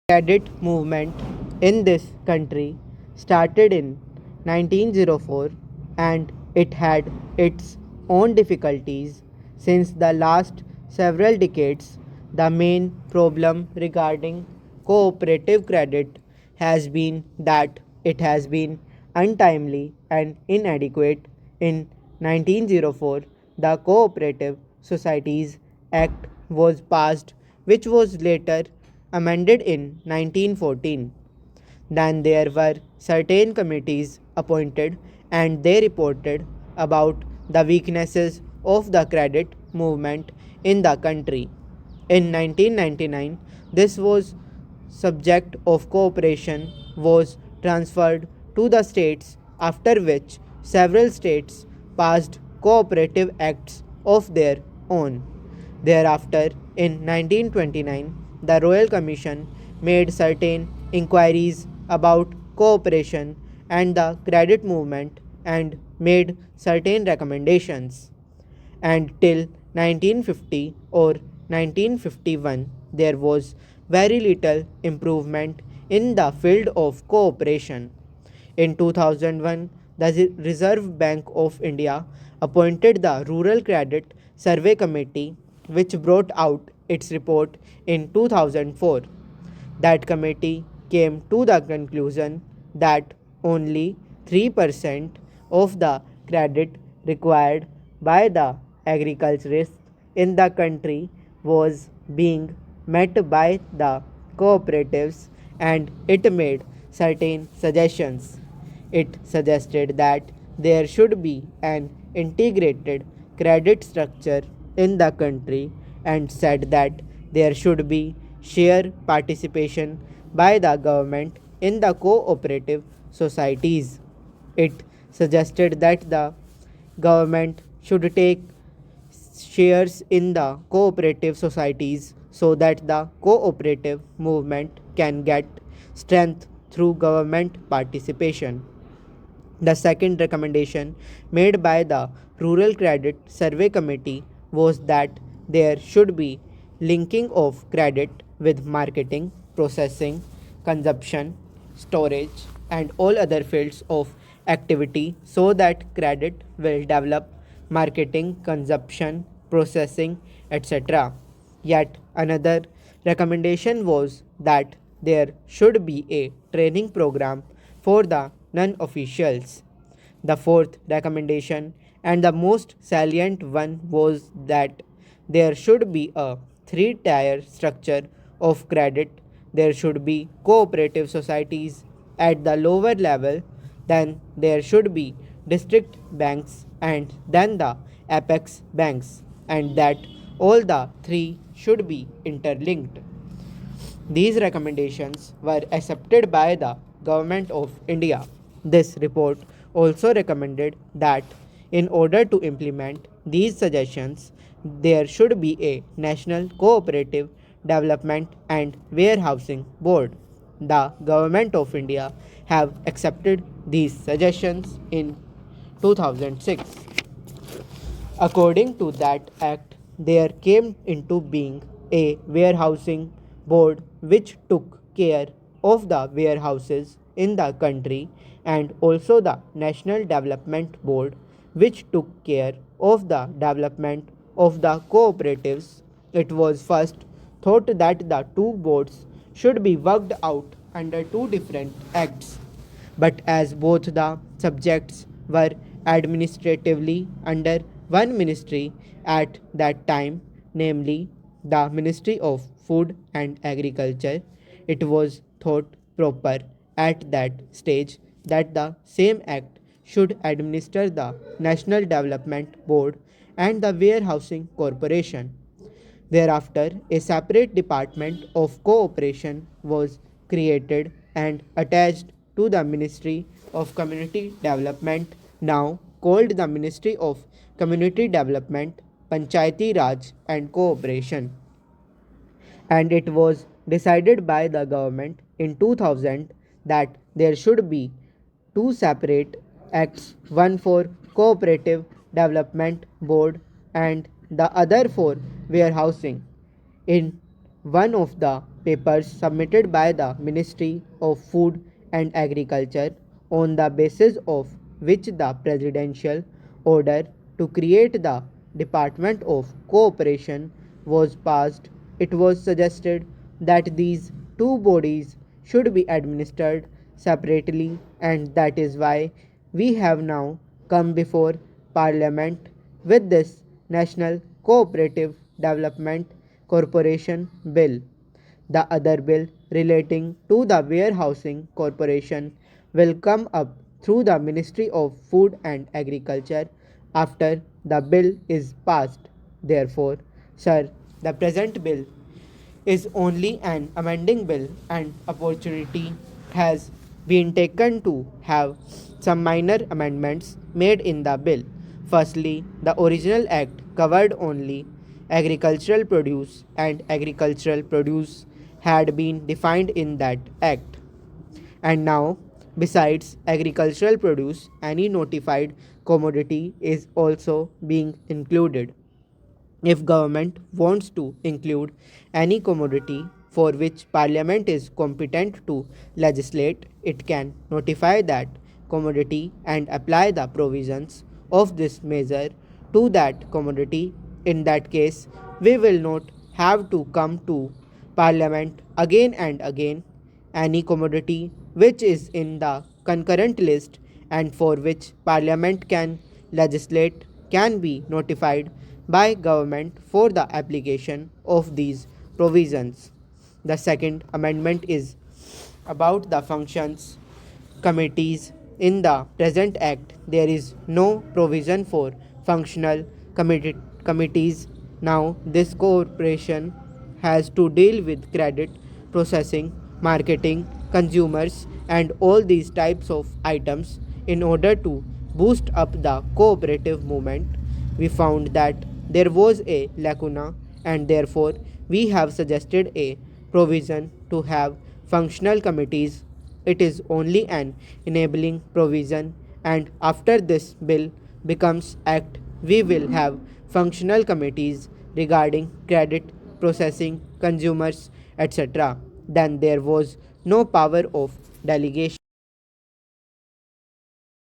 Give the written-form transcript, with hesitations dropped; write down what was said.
Credit movement in this country started in 1904 and it had its own difficulties since the last several decades. The main problem regarding cooperative credit has been that it has been untimely and inadequate. In 1904, the Cooperative Societies Act was passed, which was later amended in 1914. Then there were certain committees appointed and they reported about the weaknesses of the credit movement in the country. In 1999, this was subject of cooperation was transferred to the states, after which several states passed cooperative acts of their own. Thereafter, in 1929, the Royal Commission made certain inquiries about cooperation and the credit movement and made certain recommendations. And till 1950 or 1951, there was very little improvement in the field of cooperation. In 2001, the Reserve Bank of India appointed the Rural Credit Survey Committee, which brought out its report in 2004. That committee came to the conclusion that only 3% of the credit required by the agriculturists in the country was being met by the cooperatives, and it made certain suggestions. It suggested that there should be an integrated credit structure in the country and said that there should be share participation by the government in the cooperative societies. It suggested that the government should take shares in the cooperative societies so that the cooperative movement can get strength through government participation. The second recommendation made by the Rural Credit Survey Committee was that there should be linking of credit with marketing, processing, consumption, storage, and all other fields of activity so that credit will develop marketing, consumption, processing, etc. Yet another recommendation was that there should be a training program for the non officials. The fourth recommendation and the most salient one was that there should be a three-tier structure of credit. There should be cooperative societies at the lower level, then there should be district banks, and then the apex banks, and that all the three should be interlinked. These recommendations were accepted by the Government of India. This report also recommended that in order to implement these suggestions, there should be a National Cooperative Development and Warehousing Board. The Government of India have accepted these suggestions in 2006. According to that act, there came into being a warehousing board which took care of the warehouses in the country, and also the National Development Board which took care of the development of the cooperatives. It was first thought that the two boards should be worked out under two different acts, but as both the subjects were administratively under one ministry at that time, namely the Ministry of Food and Agriculture, it was thought proper at that stage that the same act should administer the National Development Board and the Warehousing Corporation. Thereafter, a separate department of cooperation was created and attached to the Ministry of Community Development, now called the Ministry of Community Development, Panchayati Raj and Cooperation. And it was decided by the government in 2000 that there should be two separate acts, one for Cooperative Development Board and the other for warehousing. In one of the papers submitted by the Ministry of Food and Agriculture, on the basis of which the presidential order to create the Department of Cooperation was passed. It was suggested that these two bodies should be administered separately, and that is why we have now come before Parliament with this National Cooperative Development Corporation Bill. The other bill relating to the Warehousing Corporation will come up through the Ministry of Food and Agriculture after the bill is passed. Therefore, sir, the present bill is only an amending bill, and opportunity has been taken to have some minor amendments made in the bill. Firstly, the original act covered only agricultural produce, and agricultural produce had been defined in that act. And now, besides agricultural produce, any notified commodity is also being included. If government wants to include any commodity for which parliament is competent to legislate, it can notify that commodity and apply the provisions of this measure to that commodity. In that case, we will not have to come to parliament again and again. Any commodity which is in the concurrent list and for which parliament can legislate can be notified by government for the application of these provisions. The second amendment is about the functions committees. In the present act, there is no provision for functional committees. Now, this corporation has to deal with credit, processing, marketing, consumers, and all these types of items. In order to boost up the cooperative movement, we found that there was a lacuna, and therefore we have suggested a provision to have functional committees. It is only an enabling provision, and after this bill becomes act, we will have functional committees regarding credit, processing, consumers, etc. Then there was no power of delegation.